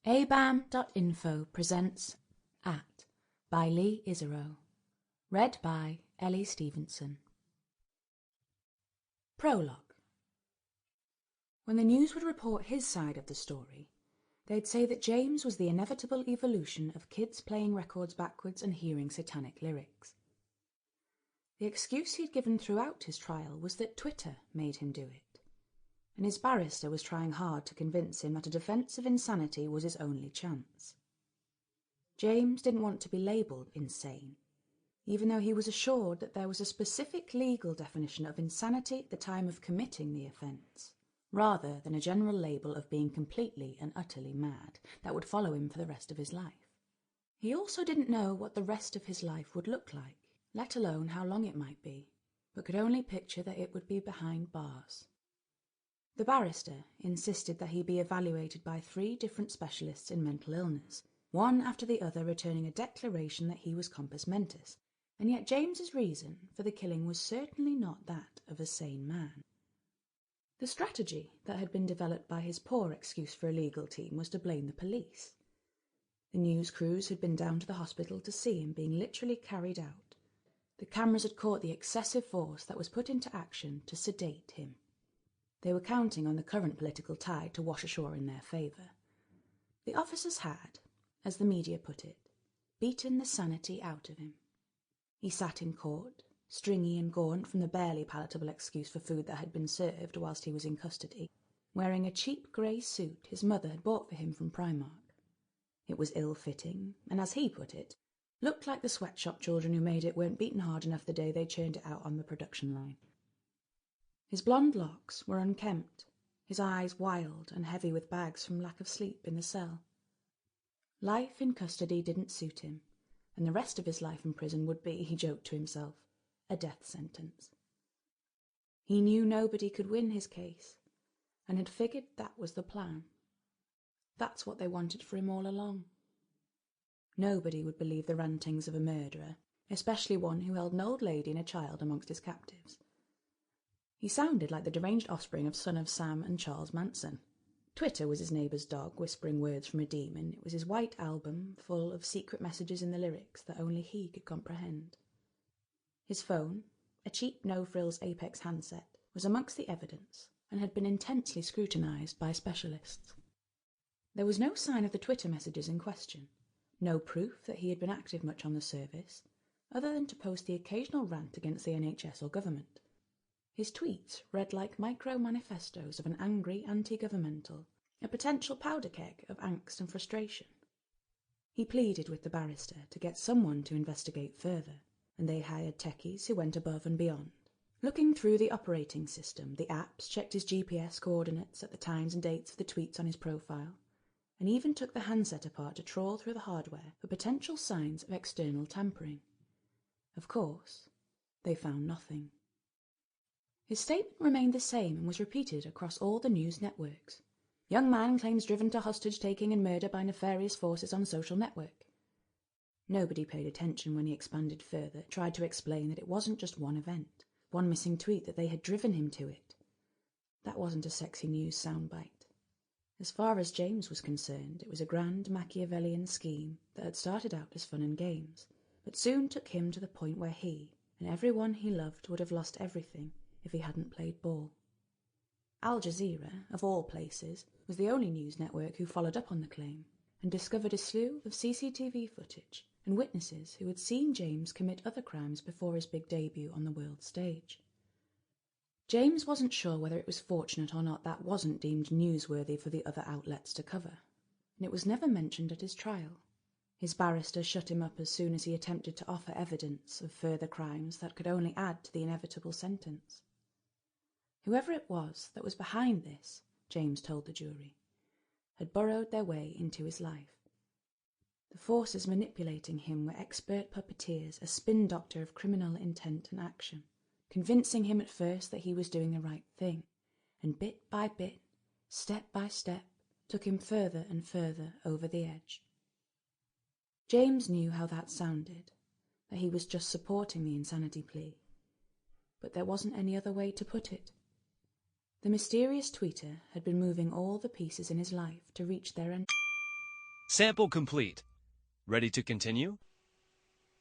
abam.info presents At by Lee Isserow. Read by Ellie Stephenson. Prologue. When the news would report his side of the story, they'd say that James was the inevitable evolution of kids playing records backwards and hearing satanic lyrics. The excuse he'd given throughout his trial was that Twitter made him do it, and his barrister was trying hard to convince him that a defence of insanity was his only chance. James didn't want to be labelled insane, even though he was assured that there was a specific legal definition of insanity at the time of committing the offence, rather than a general label of being completely and utterly mad that would follow him for the rest of his life. He also didn't know what the rest of his life would look like, let alone how long it might be, but could only picture that it would be behind bars. The barrister insisted that he be evaluated by 3 different specialists in mental illness, one after the other returning a declaration that he was compos mentis, and yet James's reason for the killing was certainly not that of a sane man. The strategy that had been developed by his poor excuse for a legal team was to blame the police. The news crews had been down to the hospital to see him being literally carried out. The cameras had caught the excessive force that was put into action to sedate him. They were counting on the current political tide to wash ashore in their favour. The officers had, as the media put it, beaten the sanity out of him. He sat in court, stringy and gaunt from the barely palatable excuse for food that had been served whilst he was in custody, wearing a cheap grey suit his mother had bought for him from Primark. It was ill-fitting, and as he put it, looked like the sweatshop children who made it weren't beaten hard enough the day they churned it out on the production line. His blonde locks were unkempt, his eyes wild and heavy with bags from lack of sleep in the cell. Life in custody didn't suit him, and the rest of his life in prison would be, he joked to himself, a death sentence. He knew nobody could win his case, and had figured that was the plan. That's what they wanted for him all along. Nobody would believe the rantings of a murderer, especially one who held an old lady and a child amongst his captives. He sounded like the deranged offspring of son of Sam and Charles Manson. Twitter was his neighbour's dog whispering words from a demon. It was his white album full of secret messages in the lyrics that only he could comprehend. His phone, a cheap no-frills Apex handset, was amongst the evidence and had been intensely scrutinised by specialists. There was no sign of the Twitter messages in question, no proof that he had been active much on the service, other than to post the occasional rant against the NHS or government. His tweets read like micro-manifestos of an angry anti-governmental, a potential powder keg of angst and frustration. He pleaded with the barrister to get someone to investigate further, and they hired techies who went above and beyond. Looking through the operating system, the apps checked his GPS coordinates at the times and dates of the tweets on his profile, and even took the handset apart to trawl through the hardware for potential signs of external tampering. Of course, they found nothing. His statement remained the same and was repeated across all the news networks. Young man claims driven to hostage-taking and murder by nefarious forces on social network. Nobody paid attention when he expanded further, tried to explain that it wasn't just one event, one missing tweet, that they had driven him to it. That wasn't a sexy news soundbite. As far as James was concerned, it was a grand Machiavellian scheme that had started out as fun and games, but soon took him to the point where he, and everyone he loved, would have lost everything if he hadn't played ball. Al Jazeera, of all places, was the only news network who followed up on the claim and discovered a slew of CCTV footage and witnesses who had seen James commit other crimes before his big debut on the world stage. James wasn't sure whether it was fortunate or not that wasn't deemed newsworthy for the other outlets to cover, and it was never mentioned at his trial. His barrister shut him up as soon as he attempted to offer evidence of further crimes that could only add to the inevitable sentence. Whoever it was that was behind this, James told the jury, had burrowed their way into his life. The forces manipulating him were expert puppeteers, a spin doctor of criminal intent and action, convincing him at first that he was doing the right thing, and bit by bit, step by step, took him further and further over the edge. James knew how that sounded, that he was just supporting the insanity plea, but there wasn't any other way to put it. The mysterious tweeter had been moving all the pieces in his life to reach their end. Sample complete. Ready to continue?